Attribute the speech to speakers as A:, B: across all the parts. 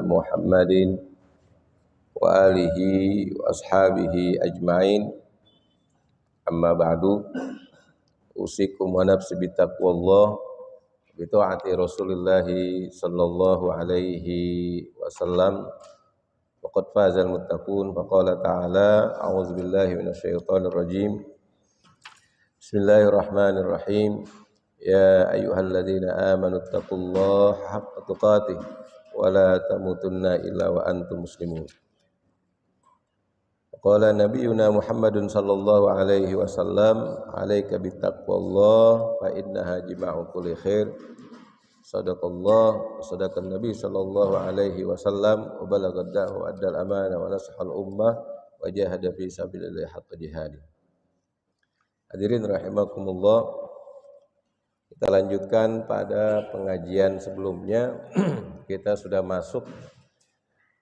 A: Muhammadin wa alihi wa ashabihi ajma'in. Amma ba'du, usikum wa nafsi bitaqwallah bi ta'ati Rasulillah sallallahu alaihi wasallam. Faqad fazal muttaqun. Faqala ta'ala a'udzu billahi minasyaitonir rajim. Bismillahirrahmanirrahim. Ya ayyuhalladzina amanu taqullaha haqqa tuqatih wa la tamutunna illa wa antum muslimun. Qala nabiyuna Muhammadun sallallahu alaihi wasallam, alaika bittaqwallah fa innaha jima'u kulli khair. Sadaqallah wa sadaqan nabi sallallahu alaihi wasallam wa balagad da'wa addal amanah wa nasahal ummah wa jahada fi sabilillah haqqa jihadi. Hadirin rahimakumullah, kita lanjutkan pada pengajian sebelumnya. Kita sudah masuk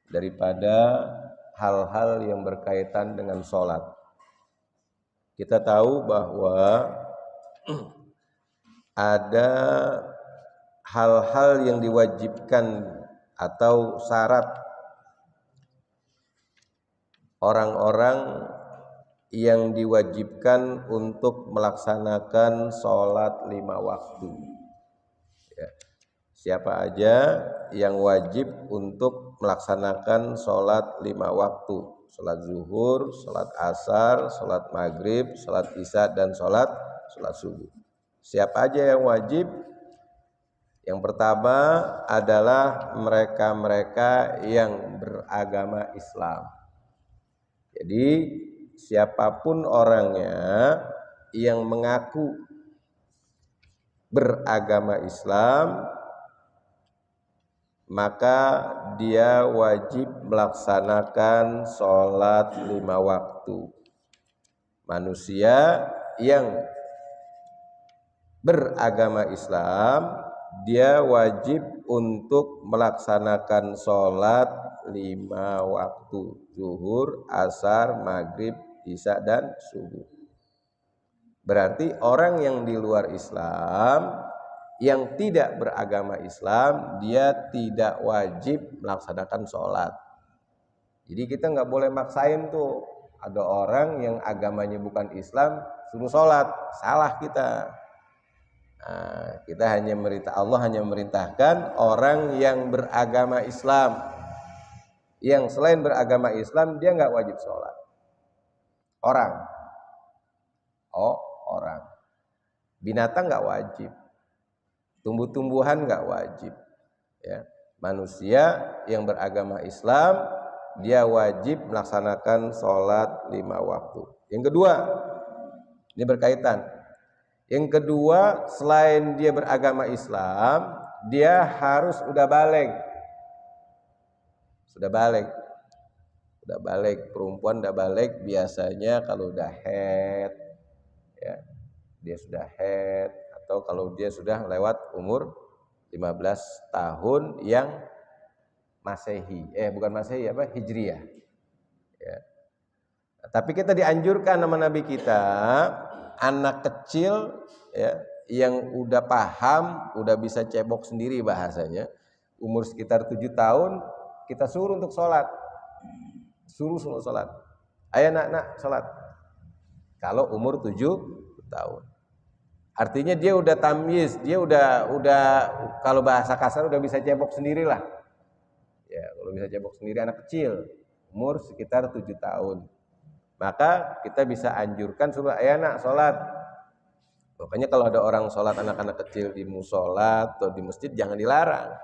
A: daripada hal-hal yang berkaitan dengan sholat. Kita tahu bahwa ada hal-hal yang diwajibkan atau syarat orang-orang yang diwajibkan untuk melaksanakan sholat 5 waktu. Ya. Siapa aja yang wajib untuk melaksanakan sholat 5 waktu? Sholat zuhur, sholat asar, sholat maghrib, sholat isya, dan sholat subuh. Siapa aja yang wajib? Yang pertama adalah mereka-mereka yang beragama Islam. Jadi siapapun orangnya yang mengaku beragama Islam, maka dia wajib melaksanakan sholat 5 waktu. Manusia yang beragama Islam, dia wajib untuk melaksanakan sholat 5 waktu, zuhur, asar, maghrib, isya, dan subuh. Berarti orang yang di luar Islam, yang tidak beragama Islam, dia tidak wajib melaksanakan sholat. Jadi kita nggak boleh maksain tuh, ada orang yang agamanya bukan Islam suruh sholat, salah kita. Nah, kita hanya Allah hanya merintahkan orang yang beragama Islam. Yang selain beragama Islam, dia nggak wajib sholat. Orang. Binatang nggak wajib. Tumbuh-tumbuhan nggak wajib. Ya. Manusia yang beragama Islam, dia wajib melaksanakan sholat 5 waktu. Yang kedua, ini berkaitan. Yang kedua, selain dia beragama Islam, dia harus udah balik. Sudah balik, perempuan udah balik biasanya kalau udah haid, ya, dia sudah haid, atau kalau dia sudah lewat umur 15 tahun yang Masehi, Hijriyah. Ya. Nah, tapi kita dianjurkan sama Nabi kita, anak kecil ya, yang udah paham, udah bisa cebok sendiri bahasanya, umur sekitar 7 tahun, kita suruh untuk sholat. Suruh sholat. Ayo nak sholat. Kalau umur 7 tahun. Artinya dia udah tamyiz, dia udah kalau bahasa kasar udah bisa cebok sendirilah. Ya, kalau bisa cebok sendiri anak kecil, umur sekitar 7 tahun. Maka kita bisa anjurkan suruh ayo nak sholat. Makanya kalau ada orang sholat anak-anak kecil di musola atau di masjid jangan dilarang.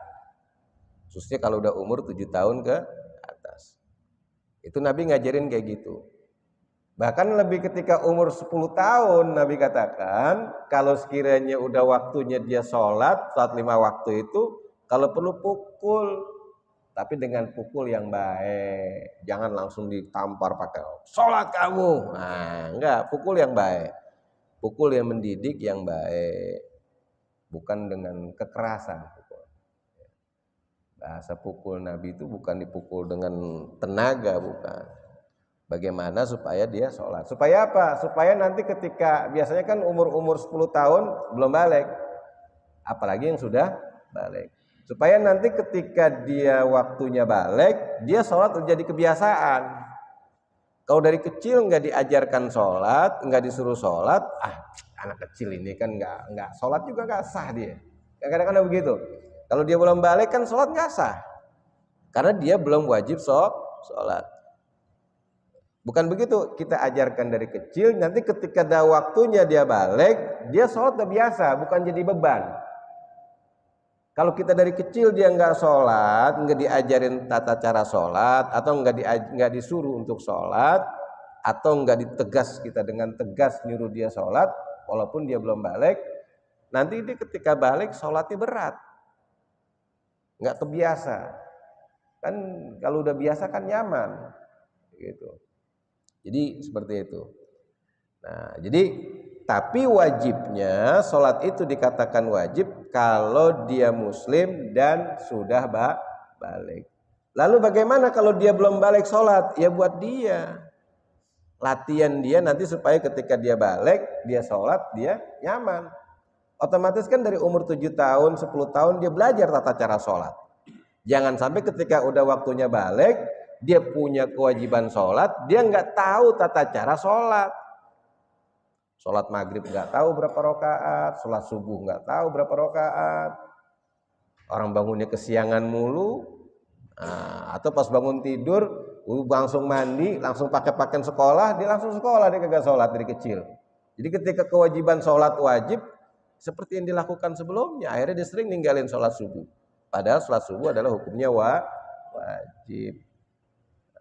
A: Khususnya kalau udah umur 7 tahun ke atas. Itu Nabi ngajarin kayak gitu. Bahkan lebih ketika umur 10 tahun Nabi katakan, kalau sekiranya udah waktunya dia sholat 5 waktu itu, kalau perlu pukul. Tapi dengan pukul yang baik. Jangan langsung ditampar pakai sholat kamu. Nah, enggak, pukul yang baik. Pukul yang mendidik yang baik. Bukan dengan kekerasan. Bahasa pukul Nabi itu bukan dipukul dengan tenaga, bukan. Bagaimana supaya dia sholat? Supaya apa? Supaya nanti ketika, biasanya kan umur 10 tahun belum balik. Apalagi yang sudah balik. Supaya nanti ketika dia waktunya balik, dia sholat jadi kebiasaan. Kalau dari kecil nggak diajarkan sholat, nggak disuruh sholat, anak kecil ini kan nggak sholat juga nggak sah dia. Kadang-kadang begitu. Kalau dia belum balik kan sholat nggak sah, karena dia belum wajib sholat. Bukan begitu, kita ajarkan dari kecil, nanti ketika ada waktunya dia balik, dia sholat udah biasa, bukan jadi beban. Kalau kita dari kecil dia nggak sholat, nggak diajarin tata cara sholat, atau nggak disuruh untuk sholat, atau nggak ditegas kita dengan tegas nyuruh dia sholat, walaupun dia belum balik, nanti dia ketika balik sholatnya berat, nggak kebiasa. Kan kalau udah biasa kan nyaman, gitu. Jadi seperti itu. Nah, jadi tapi wajibnya sholat itu dikatakan wajib kalau dia muslim dan sudah balik. Lalu bagaimana kalau dia belum balik sholat? Ya buat dia latihan dia nanti supaya ketika dia balik, dia sholat, dia nyaman. Otomatis kan dari umur 7 tahun, 10 tahun dia belajar tata cara sholat. Jangan sampai ketika udah waktunya balik, dia punya kewajiban sholat, dia nggak tahu tata cara sholat. Sholat maghrib nggak tahu berapa rakaat, sholat subuh nggak tahu berapa rakaat. Orang bangunnya kesiangan mulu, atau pas bangun tidur, langsung mandi, langsung pakai pakaian sekolah, dia langsung sekolah, dia kagak sholat dari kecil. Jadi ketika kewajiban sholat wajib, seperti yang dilakukan sebelumnya, akhirnya dia sering ninggalin sholat subuh. Padahal sholat subuh adalah hukumnya wajib.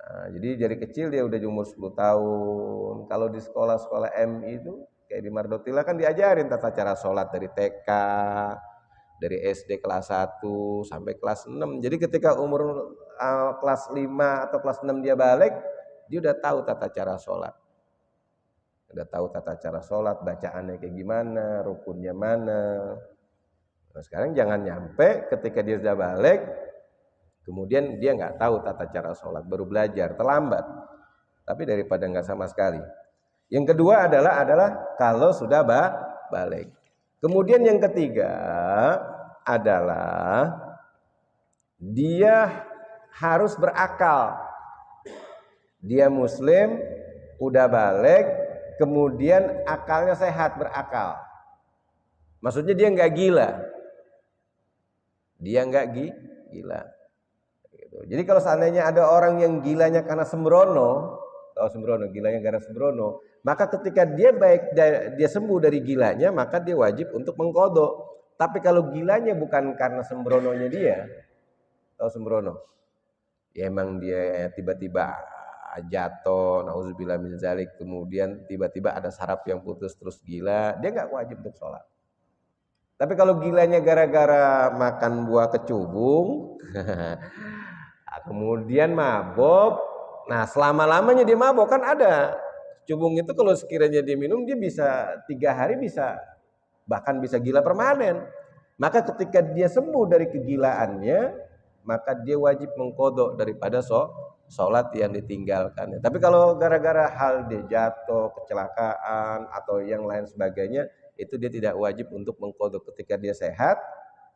A: Nah, jadi dari kecil dia udah umur 10 tahun. Kalau di sekolah-sekolah MI itu kayak di Mardotila kan diajarin tata cara sholat dari TK, dari SD kelas 1 sampai kelas 6. Jadi ketika umur kelas 5 atau kelas 6 dia balik, dia udah tahu tata cara sholat. Udah tahu tata cara sholat, bacaannya kayak gimana, rukunnya mana. Nah, sekarang jangan nyampe ketika dia sudah balik, kemudian dia nggak tahu tata cara sholat, baru belajar, terlambat. Tapi daripada nggak sama sekali. Yang kedua adalah kalau sudah balik. Kemudian yang ketiga adalah dia harus berakal. Dia muslim, udah balik, kemudian akalnya sehat, berakal. Maksudnya dia nggak gila. Dia nggak gila. Jadi kalau seandainya ada orang yang gilanya karena sembrono, gilanya karena sembrono, maka ketika dia dia sembuh dari gilanya, maka dia wajib untuk mengqadha. Tapi kalau gilanya bukan karena sembrononya dia, tahu sembrono, ya emang dia tiba-tiba jatuh, nauzubillah min zalik, kemudian tiba-tiba ada saraf yang putus terus gila, dia nggak wajib untuk sholat. Tapi kalau gilanya gara-gara makan buah kecubung, kemudian mabok, nah selama-lamanya dia mabok, kan ada cubung itu kalau sekiranya dia minum, dia bisa 3 hari bahkan bisa gila permanen. Maka ketika dia sembuh dari kegilaannya, maka dia wajib mengqadha daripada sholat yang ditinggalkannya. Tapi kalau gara-gara hal dia jatuh, kecelakaan atau yang lain sebagainya, itu dia tidak wajib untuk mengqadha. Ketika dia sehat,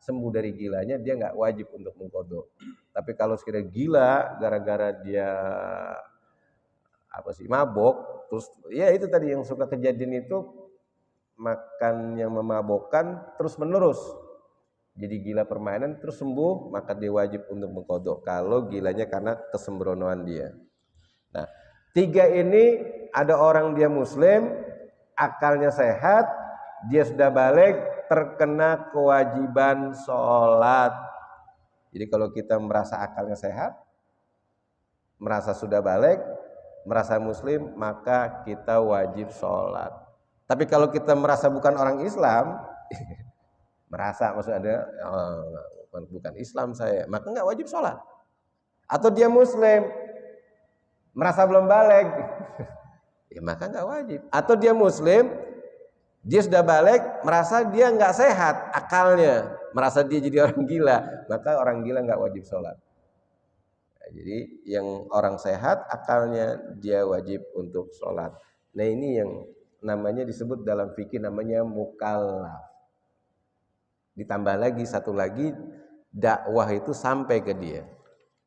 A: sembuh dari gilanya, dia nggak wajib untuk mengqadha. Tapi kalau sekiranya gila gara-gara dia mabok, terus ya itu tadi yang suka kejadian itu, makan yang memabokkan terus menerus, jadi gila permainan terus sembuh, maka dia wajib untuk mengqadha kalau gilanya karena kesembronoan dia. Nah, 3 ini, ada orang dia muslim, akalnya sehat, dia sudah balik, terkena kewajiban sholat. Jadi kalau kita merasa akalnya sehat, merasa sudah balik, merasa muslim, maka kita wajib sholat. Tapi kalau kita merasa bukan orang Islam, merasa maksudnya bukan Islam saya, maka nggak wajib sholat. Atau dia muslim, merasa belum balik, ya maka nggak wajib. Atau dia muslim, dia sudah balik, merasa dia nggak sehat akalnya, merasa dia jadi orang gila, maka orang gila nggak wajib sholat. Nah, jadi yang orang sehat akalnya, dia wajib untuk sholat. Nah, ini yang namanya disebut dalam fikih namanya mukallaf. Ditambah lagi satu lagi, dakwah itu sampai ke dia.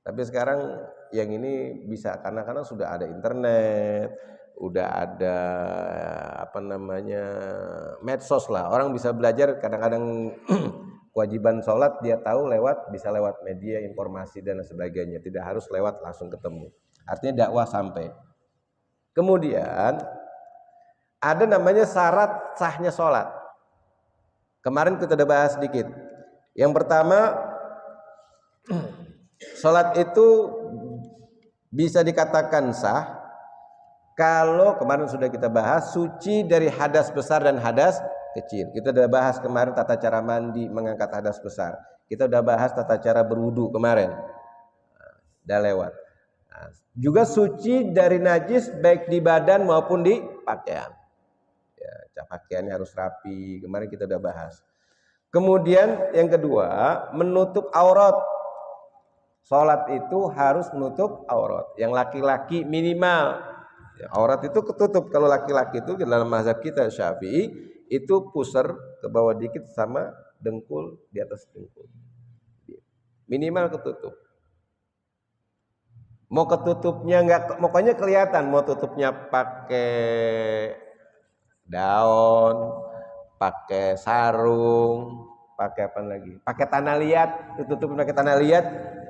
A: Tapi sekarang yang ini bisa karena sudah ada internet, udah ada apa namanya medsos lah. Orang bisa belajar kadang-kadang kewajiban sholat dia tahu bisa lewat media informasi dan sebagainya. Tidak harus lewat langsung ketemu. Artinya dakwah sampai. Kemudian ada namanya syarat sahnya sholat. Kemarin kita udah bahas sedikit. Yang pertama, sholat itu bisa dikatakan sah kalau kemarin sudah kita bahas suci dari hadas besar dan hadas kecil. Kita udah bahas kemarin tata cara mandi mengangkat hadas besar. Kita udah bahas tata cara berwudu kemarin. Udah lewat. Nah, juga suci dari najis baik di badan maupun di pakaian. Ya, pakaiannya harus rapi. Kemarin kita udah bahas. Kemudian yang kedua, menutup aurat. Sholat itu harus menutup aurat. Yang laki-laki minimal. Ya, aurat itu ketutup. Kalau laki-laki itu dalam mazhab kita Syafi'i itu pusar ke bawah dikit sama dengkul di atas dengkul. Minimal ketutup. Mau ketutupnya enggak, pokoknya kelihatan. Mau tutupnya pakai daun, pakai sarung, pakai apa lagi? Pakai tanah liat, tutupin pakai tanah liat,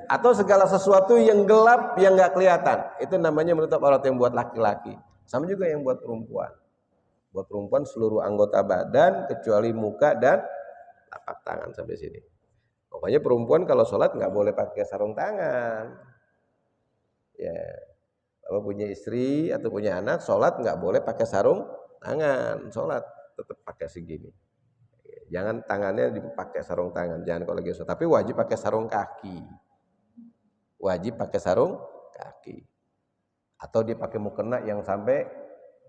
A: atau segala sesuatu yang gelap yang enggak kelihatan. Itu namanya menutup aurat yang buat laki-laki. Sama juga yang buat perempuan. Buat perempuan seluruh anggota badan kecuali muka dan tapak tangan sampai sini. Pokoknya perempuan kalau sholat nggak boleh pakai sarung tangan. Ya, kalau punya istri atau punya anak, sholat nggak boleh pakai sarung tangan. Sholat tetap pakai segini. Jangan tangannya dipakai sarung tangan, jangan kalau lagi sholat. Tapi wajib pakai sarung kaki. Wajib pakai sarung kaki. Atau dia pakai mukena yang sampai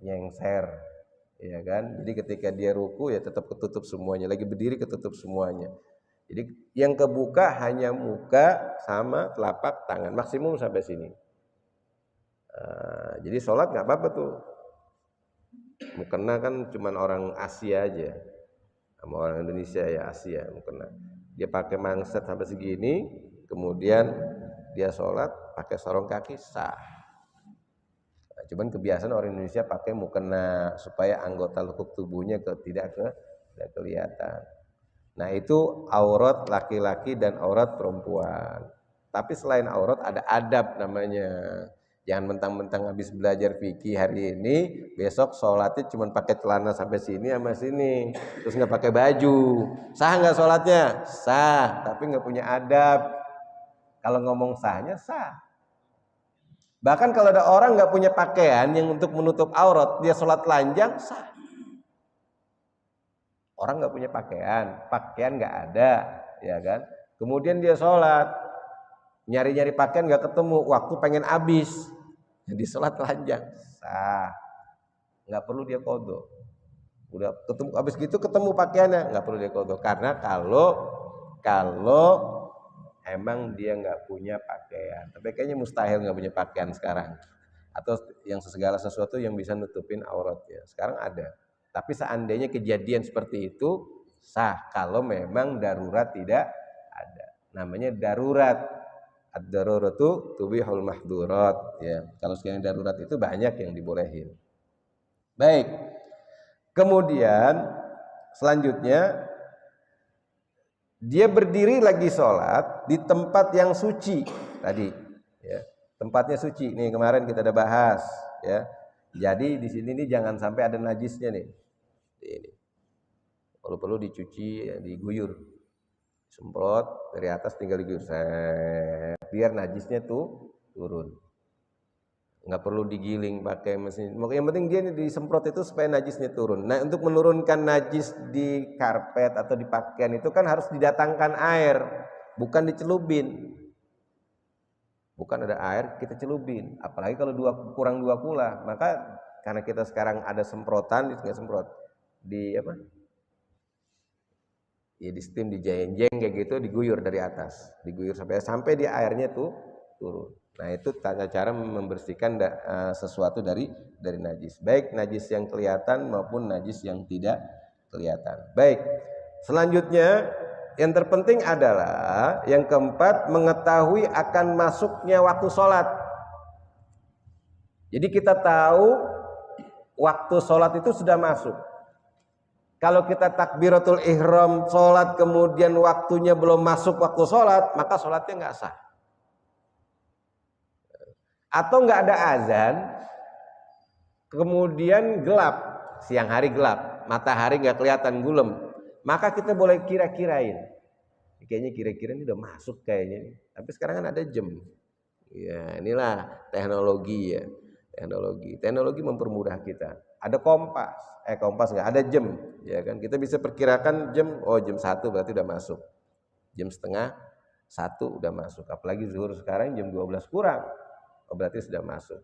A: nyengser. Ya kan? Jadi ketika dia ruku ya tetap ketutup semuanya, lagi berdiri ketutup semuanya. Jadi yang kebuka hanya muka sama telapak tangan, maksimum sampai sini. Jadi sholat nggak apa-apa tuh. Mukena kan cuman orang Asia aja, sama orang Indonesia ya Asia mukena. Dia pakai mangset sampai segini, kemudian dia sholat pakai sarung kaki sah. Cuman kebiasaan orang Indonesia pakai mukena supaya anggota lekuk tubuhnya tidak kelihatan. Nah itu aurat laki-laki dan aurat perempuan. Tapi selain aurat ada adab namanya. Jangan mentang-mentang habis belajar fikih hari ini, besok sholatnya cuma pakai celana sampai sini sama sini, terus nggak pakai baju. Sah nggak sholatnya? Sah, tapi nggak punya adab. Kalau ngomong sahnya sah. Bahkan kalau ada orang nggak punya pakaian yang untuk menutup aurat, dia sholat telanjang, sah. Orang nggak punya pakaian nggak ada, ya kan? Kemudian dia sholat, nyari-nyari pakaian nggak ketemu, waktu pengen habis, jadi sholat telanjang, sah. Nggak perlu dia qadha. Udah ketemu habis gitu ketemu pakaiannya, nggak perlu dia qadha. Karena kalau emang dia nggak punya pakaian, tapi kayaknya mustahil nggak punya pakaian sekarang, atau yang segala sesuatu yang bisa nutupin auratnya. Sekarang ada, tapi seandainya kejadian seperti itu sah kalau memang darurat tidak ada. Namanya darurat. Ad-daruratu tubihul mahdurat. Ya, kalau sekiranya darurat itu banyak yang dibolehin. Baik. Kemudian selanjutnya dia berdiri lagi sholat di tempat yang suci tadi, ya. Tempatnya suci nih kemarin kita udah bahas, ya. Jadi di sini nih jangan sampai ada najisnya nih. Ini. Perlu dicuci, ya, diguyur, semprot dari atas tinggal diguyur, biar najisnya tuh turun. Nggak perlu digiling pakai mesin. Yang penting dia disemprot itu supaya najisnya turun. Nah, untuk menurunkan najis di karpet atau di pakaian itu kan harus didatangkan air, bukan dicelubin. Bukan ada air kita celubin. Apalagi kalau kurang 2 kula. Maka karena kita sekarang ada semprotan, nggak semprot di apa? Ya di steam, di jeng kayak gitu, diguyur dari atas, diguyur sampai di airnya tuh turun. Nah itu tata cara membersihkan sesuatu dari najis, baik najis yang kelihatan maupun najis yang tidak kelihatan. Baik, selanjutnya yang terpenting adalah yang keempat, mengetahui akan masuknya waktu sholat. Jadi kita tahu waktu sholat itu sudah masuk. Kalau kita takbiratul ihram sholat kemudian waktunya belum masuk waktu sholat, maka sholatnya nggak sah. Atau nggak ada azan, kemudian gelap, siang hari gelap, matahari nggak kelihatan gulem, maka kita boleh kira-kirain. Kayaknya kira-kira ini udah masuk kayaknya nih. Tapi sekarang kan ada jam. Ya, inilah teknologi ya. Teknologi mempermudah kita. Ada kompas nggak, ada jam, ya kan? Kita bisa perkirakan jam, oh jam 1 berarti udah masuk. Jam setengah 1 udah masuk. Apalagi zuhur sekarang jam 12 kurang. Oh berarti sudah masuk.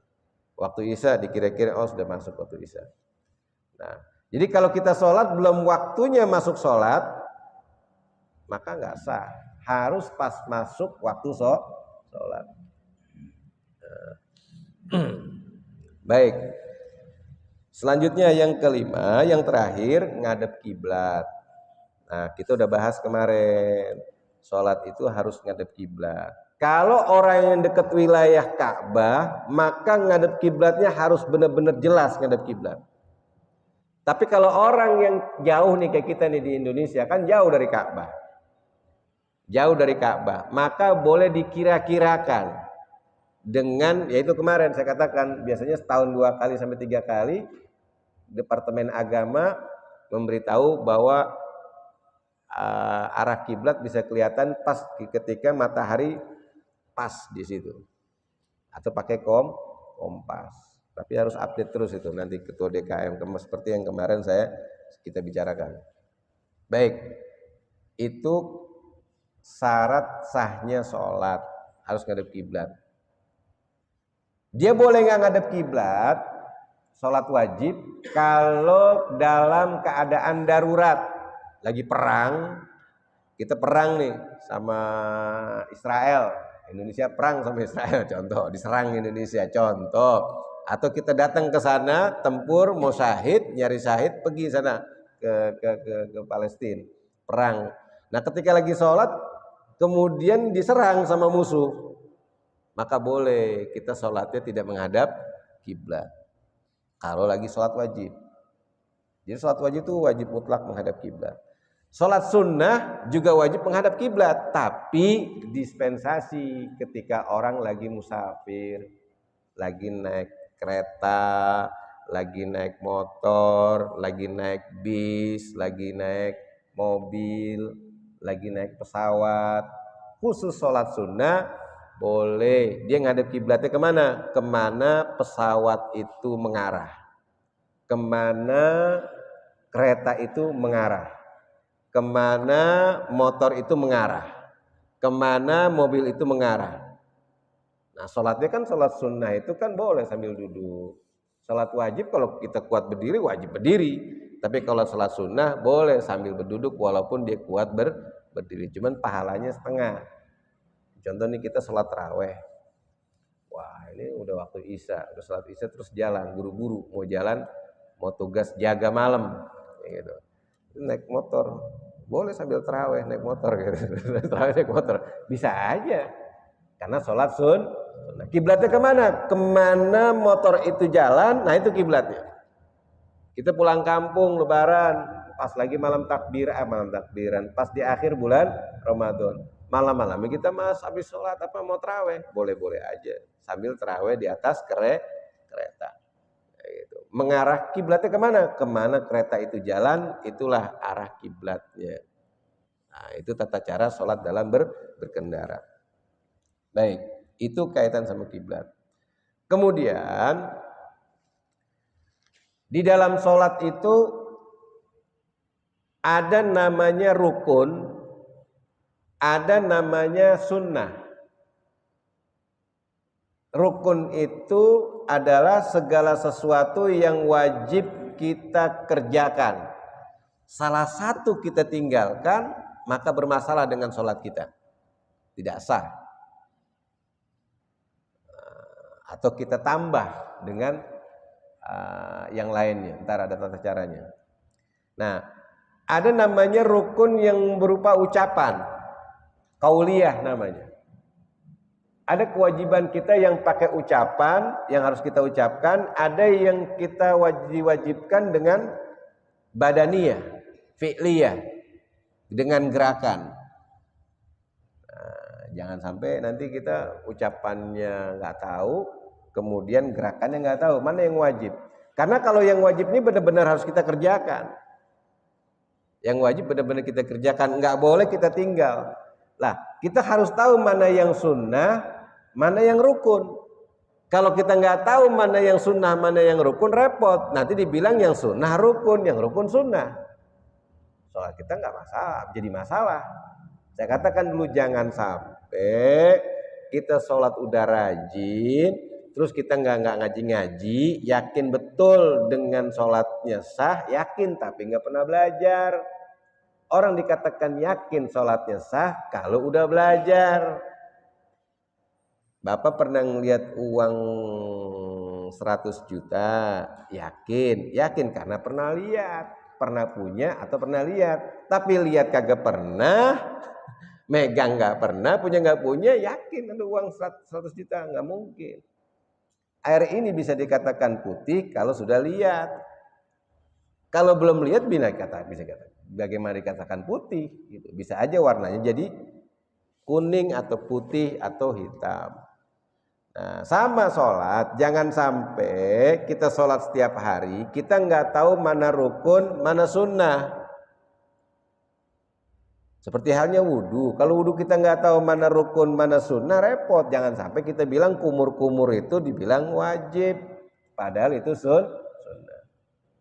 A: Waktu isya dikira-kira oh sudah masuk waktu isya. Nah, jadi kalau kita sholat belum waktunya masuk sholat, maka nggak sah, harus pas masuk waktu sholat. Baik, selanjutnya yang kelima, yang terakhir, ngadep kiblat. Nah, kita udah bahas kemarin, sholat itu harus ngadep kiblat. Kalau orang yang dekat wilayah Ka'bah, maka ngadep kiblatnya harus benar-benar jelas ngadep kiblat. Tapi kalau orang yang jauh nih kayak kita nih di Indonesia, kan jauh dari Ka'bah. Jauh dari Ka'bah, maka boleh dikira-kirakan dengan, yaitu kemarin saya katakan biasanya setahun 2 kali sampai 3 kali Departemen Agama memberitahu bahwa arah kiblat bisa kelihatan pas ketika matahari pas di situ, atau pakai kompas. Tapi harus update terus itu, nanti ketua DKM seperti yang kemarin kita bicarakan. Baik, itu syarat sahnya sholat, harus ngadep kiblat. Dia boleh nggak ngadep kiblat, sholat wajib, kalau dalam keadaan darurat, lagi perang, kita perang nih sama Israel, Indonesia perang sama Israel, contoh, diserang Indonesia, contoh, atau kita datang ke sana, tempur, mau syahid, nyari syahid, pergi sana ke Palestina, perang. Nah, ketika lagi sholat, kemudian diserang sama musuh, maka boleh kita sholatnya tidak menghadap kiblat. Kalau lagi sholat wajib. Jadi sholat wajib itu wajib mutlak menghadap kiblat. Sholat sunnah juga wajib menghadap kiblat, tapi dispensasi ketika orang lagi musafir, lagi naik kereta, lagi naik motor, lagi naik bis, lagi naik mobil, lagi naik pesawat, khusus sholat sunnah boleh dia ngadep kiblatnya kemana? Kemana pesawat itu mengarah, kemana kereta itu mengarah, kemana motor itu mengarah, kemana mobil itu mengarah. Nah, sholatnya kan sholat sunnah itu kan boleh sambil duduk. Sholat wajib kalau kita kuat berdiri wajib berdiri. Tapi kalau sholat sunnah boleh sambil berduduk walaupun dia kuat berdiri. Cuman pahalanya setengah. Contoh nih kita sholat taraweh. Wah ini udah waktu isya, udah sholat isya terus jalan, buru-buru mau jalan, mau tugas jaga malam, gitu. Naik motor, boleh sambil taraweh naik motor, gitu. Taraweh naik motor, bisa aja. Karena sholat sunnah. Kiblatnya kemana? Kemana motor itu jalan, nah itu kiblatnya. Kita pulang kampung lebaran, pas lagi malam takbiran, pas di akhir bulan Ramadan, malam-malam kita habis sholat apa mau taraweh, boleh-boleh aja sambil taraweh di atas kereta. Gitu. Mengarah kiblatnya kemana? Kemana kereta itu jalan, itulah arah kiblatnya. Nah, itu tata cara sholat dalam berkendara. Baik, itu kaitan sama kiblat. Kemudian di dalam sholat itu ada namanya rukun, ada namanya sunnah. Rukun itu adalah segala sesuatu yang wajib kita kerjakan. Salah satu kita tinggalkan, maka bermasalah dengan sholat kita. Tidak sah. Atau kita tambah dengan yang lainnya, ntar ada tata caranya. Nah, Ada namanya rukun yang berupa ucapan, qauliyah namanya. Ada kewajiban kita yang pakai ucapan, yang harus kita ucapkan. Ada yang kita wajibkan dengan badaniyah, fi'liyah, dengan gerakan. Nah, jangan sampai nanti kita ucapannya nggak tahu, kemudian gerakannya nggak tahu. Mana yang wajib? Karena kalau yang wajib ini benar-benar harus kita kerjakan. Yang wajib benar-benar kita kerjakan, nggak boleh kita tinggal. Lah, kita harus tahu mana yang sunnah, mana yang rukun. Kalau kita nggak tahu mana yang sunnah, mana yang rukun, repot. Nanti dibilang yang sunnah rukun, yang rukun sunnah. Sholat kita nggak masalah, jadi masalah. Saya katakan dulu, jangan sampai kita sholat udah rajin, terus kita nggak ngaji-ngaji, yakin betul dengan sholatnya sah, yakin tapi nggak pernah belajar. Orang dikatakan yakin sholatnya sah kalau udah belajar. Bapak pernah ngeliat uang 100 juta, yakin karena pernah lihat, pernah punya atau pernah lihat. Tapi lihat kagak pernah, megang nggak pernah, punya nggak punya, yakin ada uang 100 juta, nggak mungkin. Air ini bisa dikatakan putih kalau sudah lihat. Kalau belum lihat bisa dikatakan bagaimana dikatakan putih gitu. Bisa aja warnanya jadi kuning atau putih atau hitam. Nah, sama sholat, jangan sampai kita sholat setiap hari kita nggak tahu mana rukun, mana sunnah. Seperti halnya wudhu, kalau wudhu kita nggak tahu mana rukun, mana sunnah, repot. Jangan sampai kita bilang kumur-kumur itu dibilang wajib, padahal itu sunnah.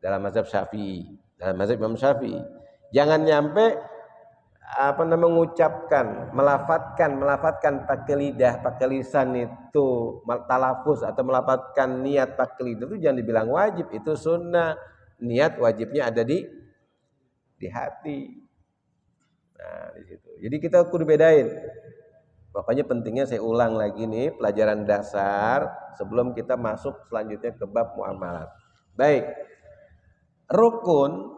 A: Dalam mazhab Syafi'i, dalam mazhab Imam Syafi'i, jangan nyampe mengucapkan, melafatkan pakai lidah, pakai lisan itu talafuz atau melafatkan niat pakai lidah itu jangan dibilang wajib, itu sunnah. Niat wajibnya ada di hati. Nah, di situ. Jadi kita kudu bedain. Pokoknya pentingnya saya ulang lagi nih pelajaran dasar sebelum kita masuk selanjutnya ke bab muamalat. Baik. Rukun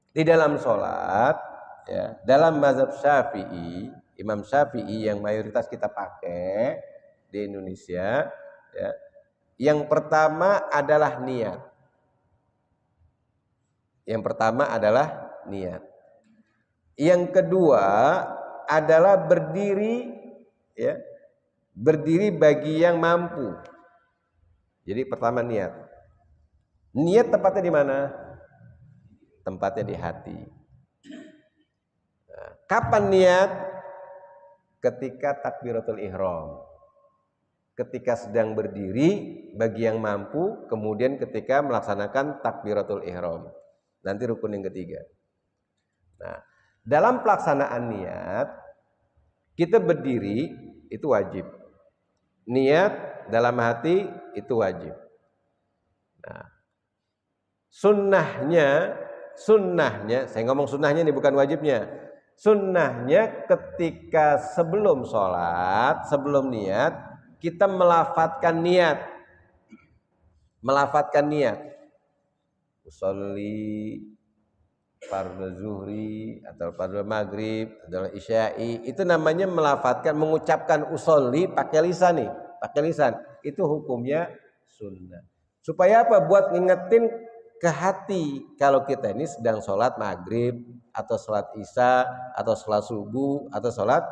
A: di dalam sholat, ya, dalam mazhab Syafi'i, Imam Syafi'i yang mayoritas kita pakai di Indonesia, ya, yang pertama adalah niat. Yang pertama adalah niat. Yang kedua adalah berdiri, ya, berdiri bagi yang mampu. Jadi pertama niat. Niat tempatnya di mana? Tempatnya di hati. Nah, kapan niat? Ketika takbiratul ihram. Ketika sedang berdiri bagi yang mampu, kemudian ketika melaksanakan takbiratul ihram. Nanti rukun yang ketiga. Nah, dalam pelaksanaan niat, kita berdiri itu wajib. Niat dalam hati itu wajib. Nah, sunnahnya, saya ngomong sunnahnya ini bukan wajibnya. Sunnahnya ketika sebelum sholat, sebelum niat, kita melafatkan niat. Melafatkan niat. Usolli fardhu zuhri atau fardhu maghrib atau isya'i, itu namanya melafatkan, mengucapkan usolli pakai lisan nih, pakai lisan. Itu hukumnya sunnah. Supaya apa? Buat ngingetin ke hati kalau kita ini sedang sholat maghrib atau sholat isya atau sholat subuh atau sholat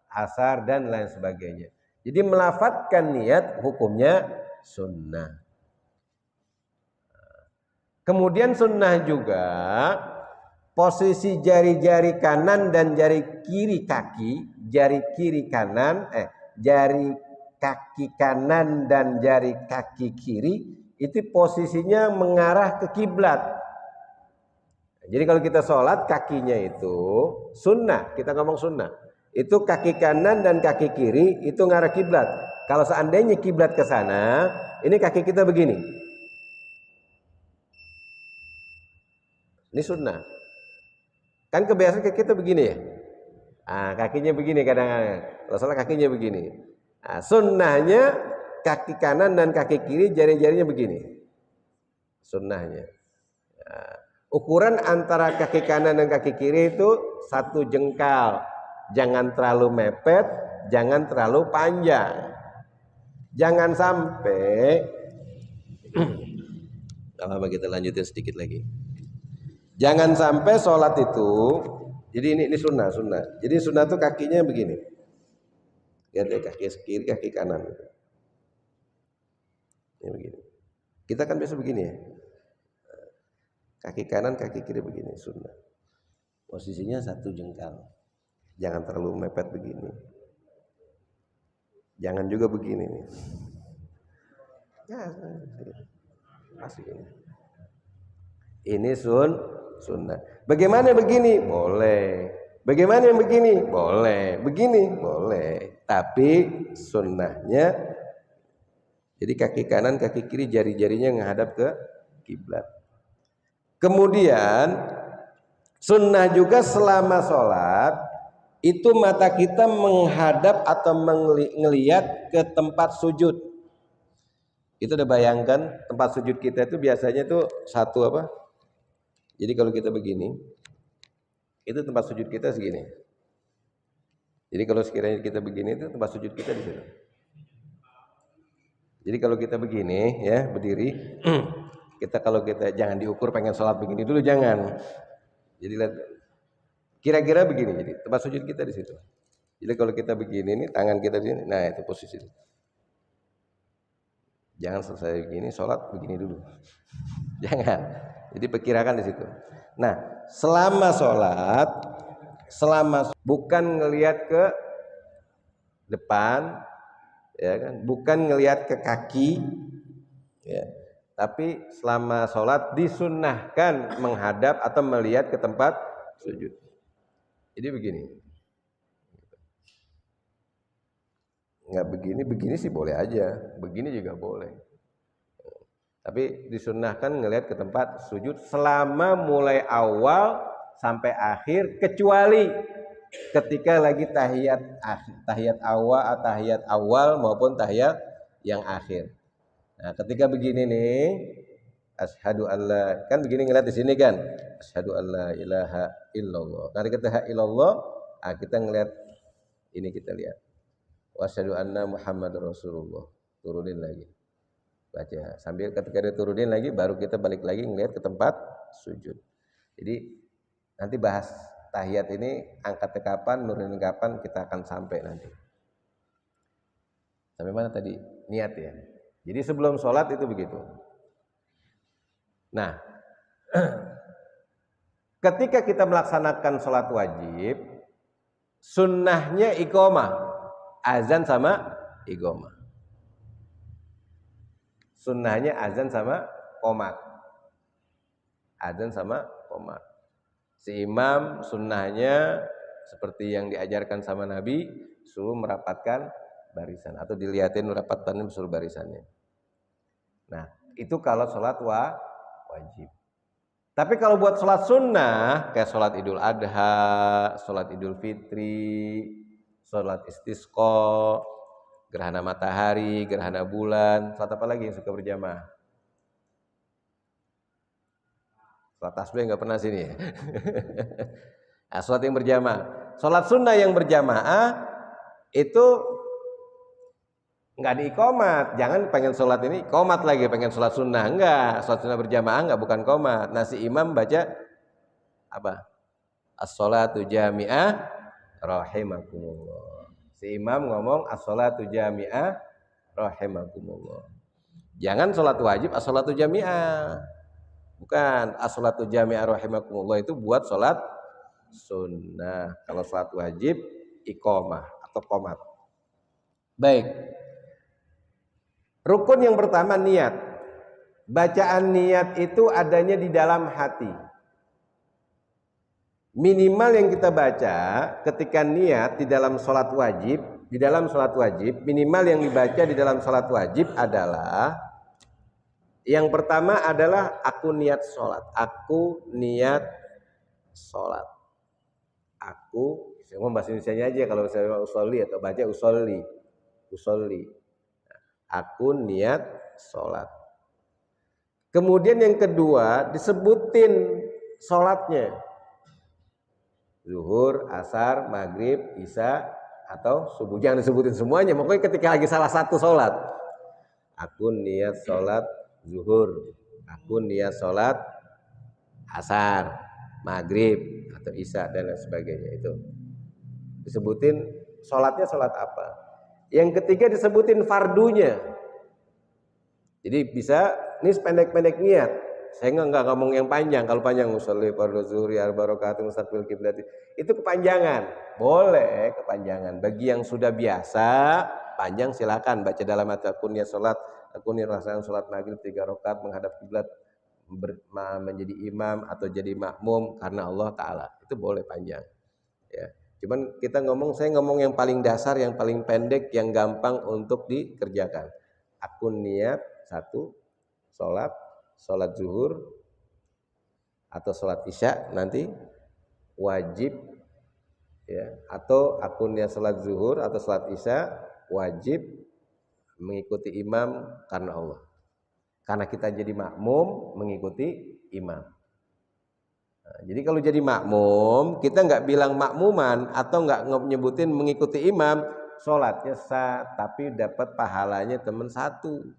A: asar dan lain sebagainya. Jadi melafatkan niat hukumnya sunnah. Kemudian sunnah juga posisi jari-jari kanan dan jari kiri kaki, jari kaki kanan dan jari kaki kiri itu posisinya mengarah ke kiblat. Jadi kalau kita sholat kakinya itu sunnah, kita ngomong sunnah. Itu kaki kanan dan kaki kiri itu ngarah kiblat. Kalau seandainya kiblat ke sana, ini kaki kita begini. Ini sunnah. Kan kebiasaan kaki kita begini ya. Kakinya begini kadang-kadang. Kalau sholat kakinya begini. Sunnahnya kaki kanan dan kaki kiri jari-jarinya begini. Sunnahnya. Ukuran antara kaki kanan dan kaki kiri itu 1 jengkal. Jangan terlalu mepet, jangan terlalu panjang. Jangan sampai apa kita lanjutin sedikit lagi. Jangan sampai sholat itu, jadi ini sunnah. Jadi sunnah itu kakinya begini. Lihat ya, kaki kiri, kaki kanan. Ini begini. Kita kan biasa begini ya. Kaki kanan, kaki kiri begini, sunnah. Posisinya 1 jengkal. Jangan terlalu mepet begini. Jangan juga begini nih. Ya, masih ini. Ini sunnah. Bagaimana begini? Boleh. Bagaimana yang begini? Boleh. Begini? Boleh. Tapi sunnahnya, jadi kaki kanan, kaki kiri, jari-jarinya menghadap ke kiblat. Kemudian sunnah juga selama sholat itu mata kita menghadap atau melihat ke tempat sujud. Itu udah bayangkan tempat sujud kita itu biasanya itu satu apa? Jadi kalau kita begini, itu tempat sujud kita segini. Jadi kalau sekiranya kita begini itu tempat sujud kita di situ. Jadi kalau kita begini ya berdiri, kita kalau kita jangan diukur pengen sholat begini dulu jangan. Jadi lihat kira-kira begini, jadi tempat sujud kita di situ. Jadi kalau kita begini ini tangan kita di sini, nah itu posisi. Jangan selesai begini sholat begini dulu, jangan. Jadi perkirakan di situ. Nah selama sholat, bukan ngelihat ke depan, ya kan? Bukan ngelihat ke kaki, ya. Tapi selama sholat disunnahkan menghadap atau melihat ke tempat sujud. Jadi begini, nggak begini sih boleh aja, begini juga boleh. Tapi disunnahkan ngelihat ke tempat sujud selama mulai awal sampai akhir, kecuali ketika lagi tahiyat awal maupun tahiyat yang akhir. Nah, ketika begini nih, asyhadu alla, kan begini ngeliat di sini kan, asyhadu alla ilaha illallah. Nah, ketika illallah, kita ngeliat ini, kita lihat. Wa asyhadu anna Muhammadar Rasulullah. Turunin lagi. Baca. Sambil ketika dia turunin lagi, baru kita balik lagi ngeliat ke tempat sujud. Jadi nanti bahas tahiyat ini angkatnya kapan, nurunin kapan, kita akan sampai nanti. Sampai mana tadi? Niat ya. Jadi sebelum sholat itu begitu. Nah, ketika kita melaksanakan sholat wajib, sunnahnya iqomah, azan sama iqomah. Sunnahnya azan sama qomat. Azan sama qomat. Si imam sunnahnya seperti yang diajarkan sama Nabi, suruh merapatkan barisan atau dilihatin merapatkan suruh barisannya. Nah, itu kalau sholat wajib. Tapi kalau buat sholat sunnah, kayak sholat Idul Adha, sholat Idul Fitri, sholat istisqa, gerhana matahari, gerhana bulan, sholat apa lagi yang suka berjamaah? Sholat tasbih nggak pernah sini ya? Nah, sholat yang berjamaah. Sholat sunnah yang berjamaah itu nggak diikomat, jangan pengen sholat ini komat lagi, pengen sholat sunnah, enggak, sholat sunnah berjamaah enggak, bukan komat. Nah si imam baca apa? As-sholatu jami'ah rahimakumullah. Si imam ngomong as-sholatu jami'ah rahimakumullah. Jangan sholat wajib as-sholatu jami'ah, bukan as-sholatu jami'ah rahimakumullah, itu buat sholat sunnah. Kalau sholat wajib iqomah atau qomat. Baik. Rukun yang pertama niat. Bacaan niat itu adanya di dalam hati. Minimal yang kita baca ketika niat di dalam sholat wajib, minimal yang dibaca di dalam sholat wajib adalah yang pertama adalah aku niat sholat. Aku niat sholat. Aku, saya mau bahasa Indonesianya aja, kalau saya usolli atau baca usolli. Aku niat sholat. Kemudian yang kedua disebutin sholatnya. Zuhur, asar, maghrib, isya, atau subuh. Jangan disebutin semuanya. Pokoknya ketika lagi salah satu sholat. Aku niat sholat zuhur. Aku niat sholat asar, maghrib, atau isya, dan lain sebagainya. Itu disebutin sholatnya sholat apa. Yang ketiga disebutin fardunya. Jadi bisa, ini pendek-pendek niat. Saya nggak ngomong yang panjang. Kalau panjang usolli fardhu zuhri arba rakaatin mustaqbil qiblat. Itu kepanjangan. Boleh kepanjangan. Bagi yang sudah biasa panjang silakan baca dalam hati aku niat salat, aku niat laksanakan salat maghrib 3 rakaat menghadap kiblat menjadi imam atau jadi makmum karena Allah taala. Itu boleh panjang. Ya. Cuman saya ngomong yang paling dasar, yang paling pendek, yang gampang untuk dikerjakan. Aku niat satu sholat zuhur atau sholat isya nanti wajib, ya, atau aku niat sholat zuhur atau sholat isya wajib mengikuti imam karena Allah, karena kita jadi makmum mengikuti imam. Nah, jadi kalau jadi makmum kita nggak bilang makmuman atau nggak nyebutin mengikuti imam, sholatnya sah tapi dapat pahalanya teman satu.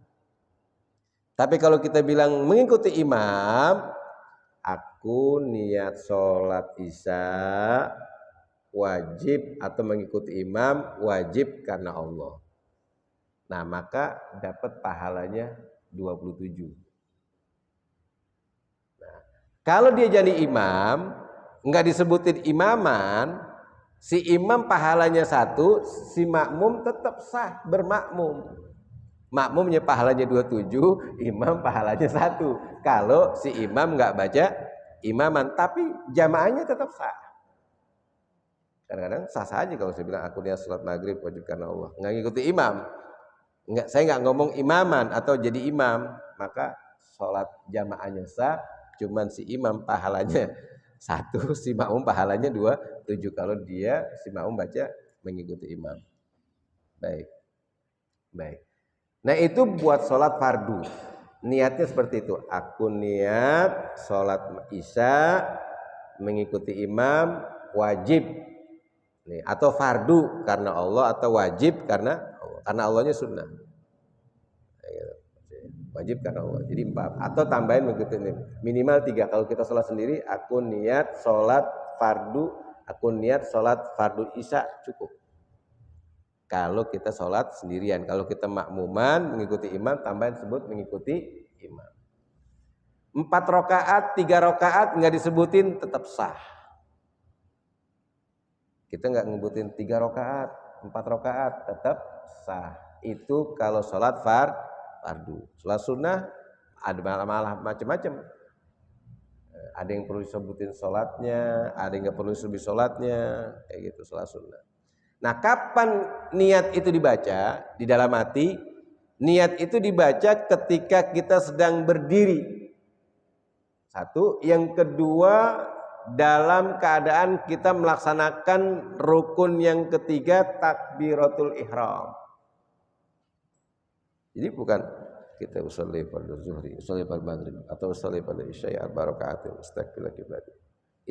A: Tapi kalau kita bilang mengikuti imam, aku niat sholat isya wajib atau mengikuti imam wajib karena Allah. Nah, maka dapat pahalanya 27. Nah, kalau dia jadi imam, nggak disebutin imaman, si imam pahalanya satu, si makmum tetap sah bermakmum. Makmumnya pahalanya 27, imam pahalanya 1. Kalau si imam nggak baca imaman, tapi jamaahnya tetap sah. Kadang-kadang sah saja kalau saya bilang aku niat sholat maghrib wajib karena Allah, nggak ngikuti imam. Saya nggak ngomong imaman atau jadi imam, maka sholat jamaahnya sah, cuman si imam pahalanya 1, si makmum pahalanya 27 kalau dia si makmum baca mengikuti imam. Baik. Nah, itu buat sholat fardu. Niatnya seperti itu. Aku niat sholat isya mengikuti imam wajib. Nih, atau fardu karena Allah atau wajib karena Allah. Karena Allahnya sunnah. Wajib karena Allah. Jadi 4. Atau tambahin mengikuti minimal 3. Kalau kita sholat sendiri, aku niat sholat fardu, aku niat sholat fardu isya, cukup. Kalau kita sholat sendirian, kalau kita makmuman mengikuti imam, tambahan sebut mengikuti imam. 4 rakaat, 3 rakaat nggak disebutin tetap sah. Kita nggak ngebutin 3 rakaat, 4 rakaat tetap sah. Itu kalau sholat fardu. Sholat sunnah ada malah macam-macam. Ada yang perlu disebutin sholatnya, ada yang nggak perlu disebutin sholatnya, kayak gitu sholat sunnah. Nah, kapan niat itu dibaca di dalam hati? Niat itu dibaca ketika kita sedang berdiri. 1, yang kedua dalam keadaan kita melaksanakan rukun yang ketiga takbiratul ihram. Jadi bukan kita usolli fardhu zuhri, usolli fardhu maghrib atau usolli fardhu isya arba rakaatin mustaqbil qiblat.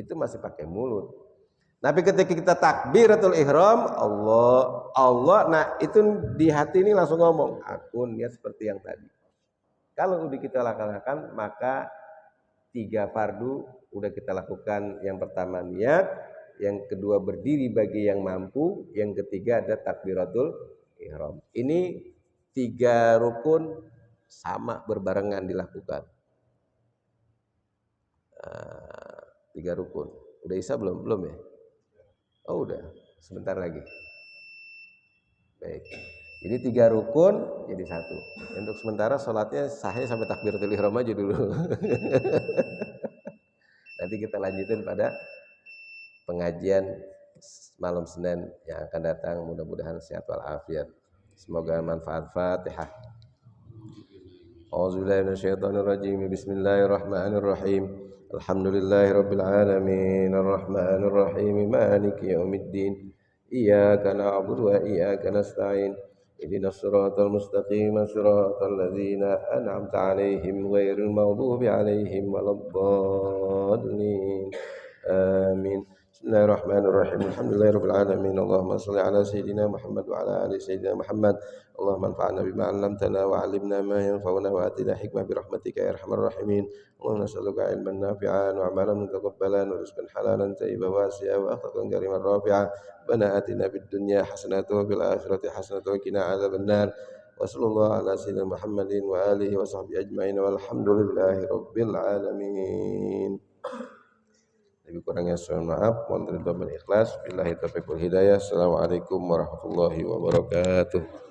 A: Itu masih pakai mulut. Tapi ketika kita takbiratul ihram, Allah, nah itu di hati ini langsung ngomong, aku niat seperti yang tadi. Kalau udah kita laksanakan, maka 3 fardu udah kita lakukan. Yang pertama niat, yang kedua berdiri bagi yang mampu, yang ketiga ada takbiratul ihram. Ini 3 rukun sama berbarengan dilakukan. 3 rukun. Udah isya belum ya? Oh udah, sebentar lagi. Baik. Jadi 3 rukun jadi 1. Untuk sementara sholatnya sahnya sampai takbiratul ihram aja dulu. Nanti kita lanjutin pada pengajian malam Senin yang akan datang. Mudah-mudahan sehat walafiat. Semoga manfaat. Fatihah. A'udzubillahi minasyaitonirrajim. Bismillahirrahmanirrahim. Alhamdulillahirabbil alamin arrahmanir rahim maliki yaumiddin iyyaka na'budu wa iyyaka nasta'in اهدنا الصراط المستقيم صراط الذين أنعمت عليهم غير المغضوب عليهم ولا الضالين آمين. بسم الله الرحمن الرحيم الحمد لله رب العالمين اللهم صل على سيدنا محمد وعلى آل سيدنا محمد اللهم انفعنا بما علمتنا وعلمنا ما ينفعنا وآتنا حكمة برحمتك يا أرحم الراحمين اللهم نسألك علما نافعا وعملا متقبلا ورزقا حلالا طيبا واسعا وأخلاقا كريما رافعا ربنا آتنا في الدنيا حسنة وفي الآخرة حسنة وقنا عذاب النار وصلى الله على سيدنا محمد وآله وصحبه أجمعين والحمد لله رب العالمين. Lebih kurangnya saya maaf, mohon ridho dan ikhlas. Billahi taufiq wal hidayah. Assalamualaikum warahmatullahi wabarakatuh.